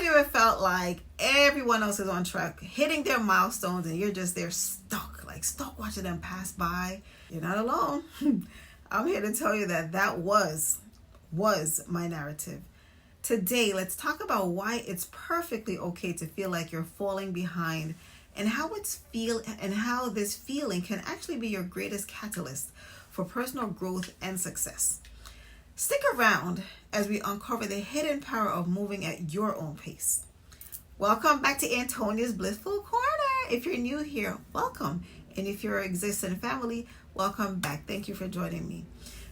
you ever felt like everyone else is on track, hitting their milestones, and you're just there stuck watching them pass by? You're not alone. I'm here to tell you that was my narrative. Today, let's talk about why it's perfectly okay to feel like you're falling behind, and how this feeling can actually be your greatest catalyst for personal growth and success. Stick around as we uncover the hidden power of moving at your own pace. Welcome back to Antonia's Blissful Corner. If you're new here, welcome. And if you're an existing family, welcome back. Thank you for joining me.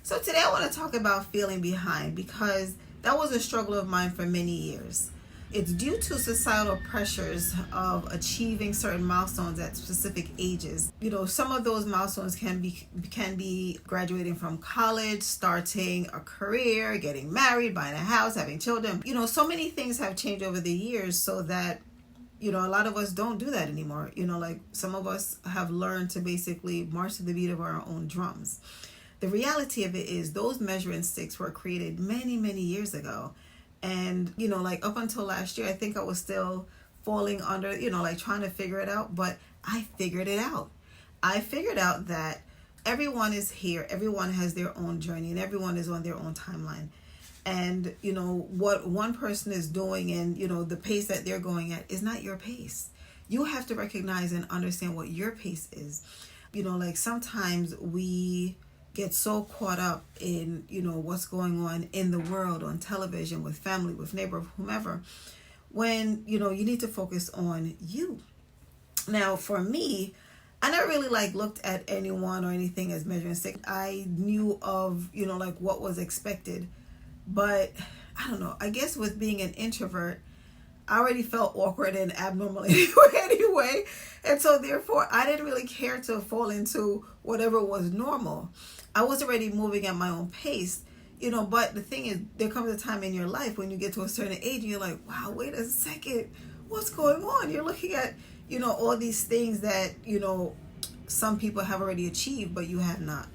So today I want to talk about feeling behind, because that was a struggle of mine for many years. It's due to societal pressures of achieving certain milestones at specific ages. Some of those milestones can be graduating from college, starting a career, getting married, buying a house, having children. So many things have changed over the years, so that a lot of us don't do that anymore. Like some of us have learned to basically march to the beat of our own drums. The reality of it is those measuring sticks were created many, many years ago. And, like up until last year, I think I was still falling under, trying to figure it out. But I figured it out. I figured out that everyone is here. Everyone has their own journey, and everyone is on their own timeline. And, what one person is doing and, the pace that they're going at is not your pace. You have to recognize and understand what your pace is. Like sometimes we get so caught up in, what's going on in the world, on television, with family, with neighbor, whomever, when, you need to focus on you. Now, for me, I never really looked at anyone or anything as measuring stick. I knew of, what was expected, but I don't know, I guess with being an introvert, I already felt awkward and abnormal anyway. And so therefore, I didn't really care to fall into whatever was normal. I was already moving at my own pace, but the thing is, there comes a time in your life when you get to a certain age and you're like, wow, wait a second, what's going on? You're looking at, all these things that, some people have already achieved, but you have not.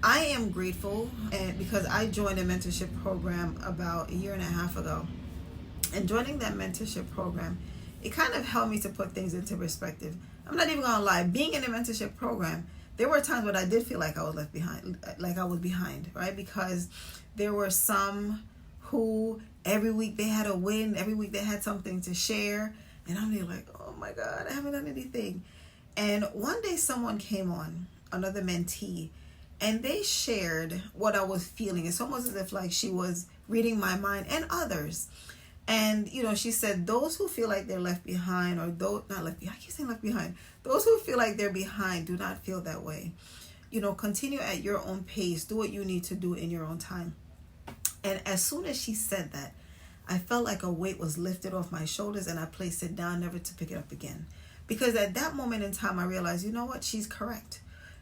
I am grateful, and because I joined a mentorship program about 1.5 years ago. And joining that mentorship program, it kind of helped me to put things into perspective. I'm not even gonna lie, being in a mentorship program, there were times when I did feel like I was left behind, like I was behind, right? Because there were some who every week they had a win, every week they had something to share. And I'm there like, oh my God, I haven't done anything. And one day someone came on, another mentee, and they shared what I was feeling. It's almost as if like she was reading my mind and others. And, she said, those who feel like they're left behind, or not left behind, I keep saying left behind. Those who feel like they're behind do not feel that way. Continue at your own pace. Do what you need to do in your own time. And as soon as she said that, I felt like a weight was lifted off my shoulders, and I placed it down, never to pick it up again. Because at that moment in time, I realized, she's correct.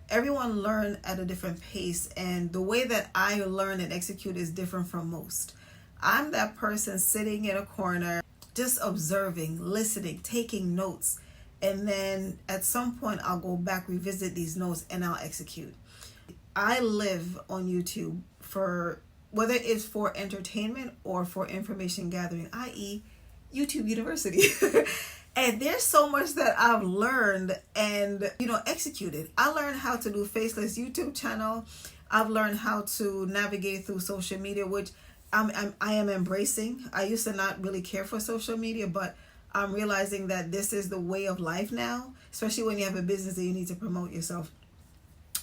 Everyone learned at a different pace, and the way that I learn and execute is different from most. I'm that person sitting in a corner, just observing, listening, taking notes. And then at some point, I'll go back, revisit these notes, and I'll execute. I live on YouTube for, whether it's for entertainment or for information gathering, i.e. YouTube University. And there's so much that I've learned and, executed. I learned how to do faceless YouTube channel. I've learned how to navigate through social media, which I am embracing. I used to not really care for social media, but I'm realizing that this is the way of life now, especially when you have a business that you need to promote yourself.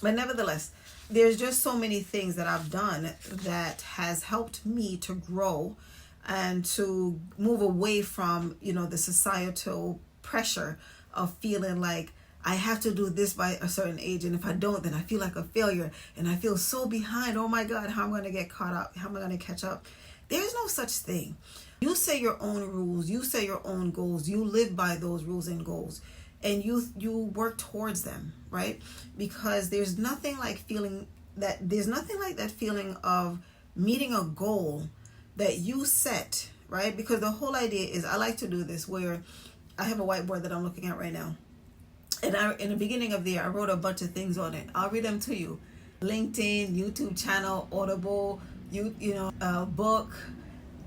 But nevertheless, there's just so many things that I've done that has helped me to grow and to move away from, the societal pressure of feeling like I have to do this by a certain age, and if I don't, then I feel like a failure, and I feel so behind. Oh my God, how am I going to get caught up? How am I going to catch up? There's no such thing. You set your own rules. You set your own goals. You live by those rules and goals, and you work towards them, right? Because there's nothing like that feeling of meeting a goal that you set, right? Because the whole idea is, I like to do this where I have a whiteboard that I'm looking at right now. And in the beginning of the year, I wrote a bunch of things on it. I'll read them to you. LinkedIn, YouTube channel, Audible, book,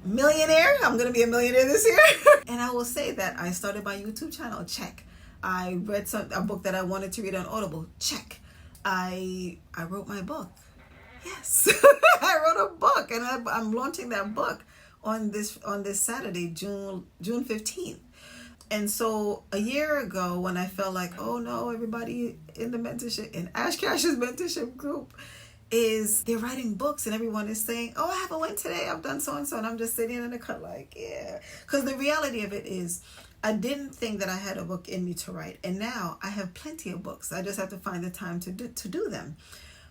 millionaire. I'm going to be a millionaire this year. And I will say that I started my YouTube channel. Check. I read a book that I wanted to read on Audible. Check. I wrote my book. Yes. I wrote a book, and I'm launching that book on this Saturday, June 15th. And so a year ago, when I felt like, oh no, everybody in the mentorship, in Ash Cash's mentorship group, they're writing books, and everyone is saying, oh, I have a win today, I've done so and so, and I'm just sitting in the cut like, yeah. Because the reality of it is, I didn't think that I had a book in me to write, and now I have plenty of books. I just have to find the time to do them.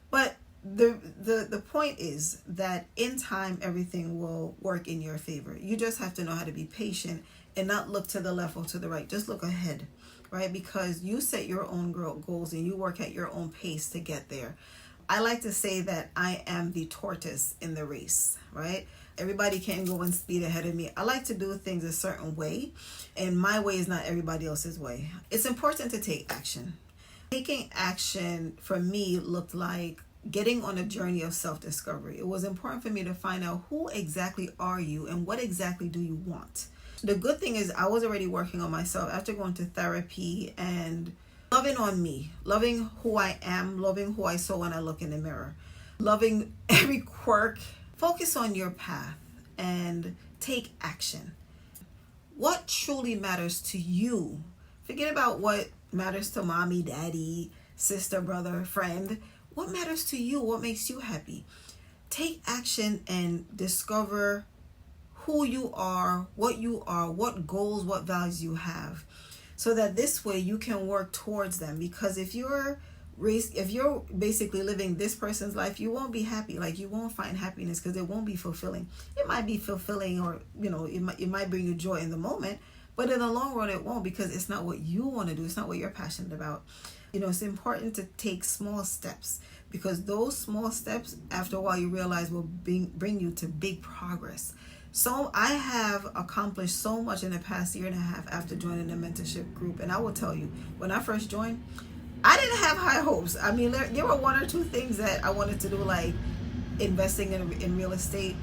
But the point is that in time, everything will work in your favor. You just have to know how to be patient and not look to the left or to the right. Just look ahead, right? Because you set your own goals and you work at your own pace to get there. I like to say that I am the tortoise in the race, right? Everybody can go and speed ahead of me. I like to do things a certain way, and my way is not everybody else's way. It's important to take action. Taking action for me looked like getting on a journey of self-discovery. It was important for me to find out who exactly are you and what exactly do you want. The good thing is I was already working on myself after going to therapy and loving on me, loving who I am, loving who I saw when I look in the mirror, loving every quirk. Focus on your path and take action. What truly matters to you? Forget about what matters to mommy, daddy, sister, brother, friend. What matters to you? What makes you happy? Take action and discover who you are, what goals, what values you have, so that this way you can work towards them. Because if you're basically living this person's life, you won't be happy. Like, you won't find happiness because it won't be fulfilling. It might be fulfilling, or it might bring you joy in the moment, but in the long run it won't, because it's not what you want to do. It's not what you're passionate about. It's important to take small steps, because those small steps, after a while, you realize will bring you to big progress. So I have accomplished so much in the past year and a half after joining the mentorship group. And I will tell you, when I first joined, I didn't have high hopes. I mean, there were one or two things that I wanted to do, like investing in real estate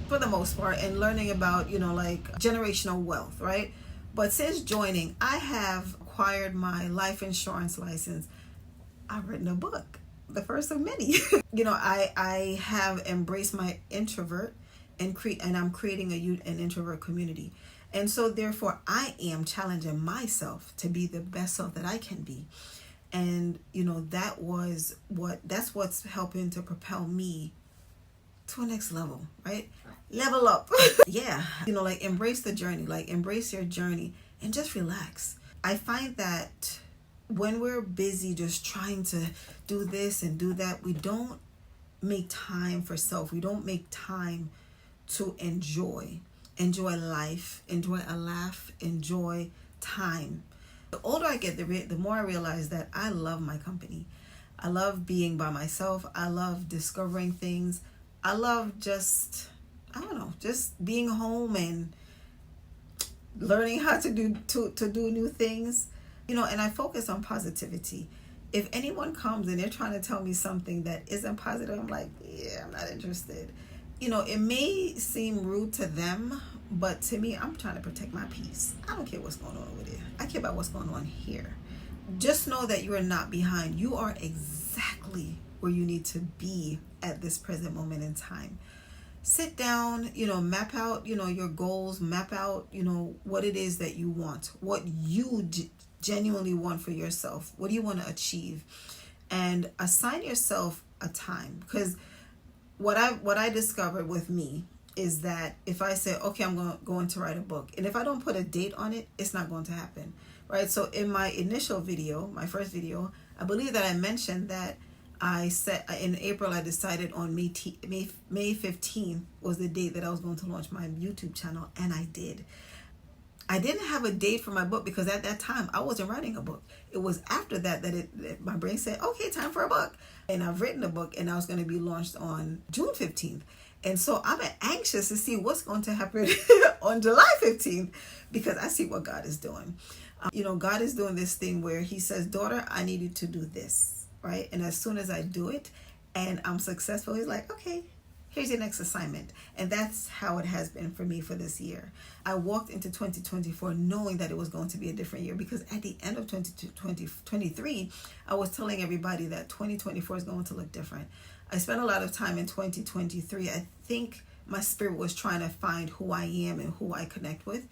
for the most part, and learning about, like generational wealth, right? But since joining, I have acquired my life insurance license. I've written a book, the first of many. I have embraced my introvert and I'm creating an introvert community. And so therefore I am challenging myself to be the best self that I can be. And that's what's helping to propel me to a next level, right? Level up. Yeah. Like, embrace the journey, like embrace your journey and just relax. I find that when we're busy just trying to do this and do that, we don't make time for self. We don't make time to enjoy life, enjoy a laugh, enjoy time. The older I get, the more I realize that I love my company. I love being by myself. I love discovering things. I love just being home and learning how to do new things. And I focus on positivity. If anyone comes and they're trying to tell me something that isn't positive, I'm like, yeah, I'm not interested. It may seem rude to them, but to me, I'm trying to protect my peace. I don't care what's going on over there. I care about what's going on here. Just know that you are not behind. You are exactly where you need to be at this present moment in time. Sit down, map out, your goals, map out, what it is that you want, what you genuinely want for yourself. What do you want to achieve? And assign yourself a time. Because what I discovered with me is that if I say, okay, I'm going to write a book, and if I don't put a date on it, it's not going to happen, right? So in my initial video, my first video, I believe that I mentioned that I said in April, I decided on May 15th was the date that I was going to launch my YouTube channel, and I did. I didn't have a date for my book because at that time I wasn't writing a book. It was after that my brain said, okay, time for a book. And I've written a book, and I was going to be launched on June 15th. And so I'm anxious to see what's going to happen on July 15th, because I see what God is doing. God is doing this thing where he says, daughter, I need you to do this, right? And as soon as I do it and I'm successful, he's like, okay, here's your next assignment. And that's how it has been for me for this year. I walked into 2024 knowing that it was going to be a different year, because at the end of 2023, I was telling everybody that 2024 is going to look different. I spent a lot of time in 2023. I think my spirit was trying to find who I am and who I connect with.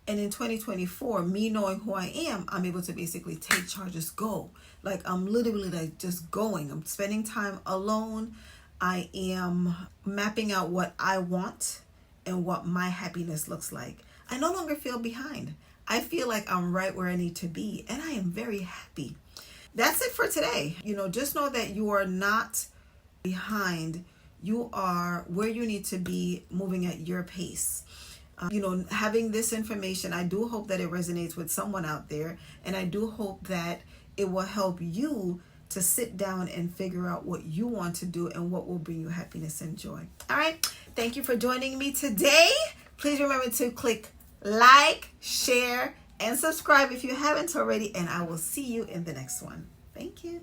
And in 2024, me knowing who I am, I'm able to basically take charge, just go. Like, I'm literally like just going. I'm spending time alone. I am mapping out what I want and what my happiness looks like. I no longer feel behind. I feel like I'm right where I need to be, and I am very happy. That's it for today. Just know that you are not behind. You are where you need to be, moving at your pace. Having this information, I do hope that it resonates with someone out there, and I do hope that it will help you to sit down and figure out what you want to do and what will bring you happiness and joy. All right. Thank you for joining me today. Please remember to click like, share, and subscribe if you haven't already, and I will see you in the next one. Thank you.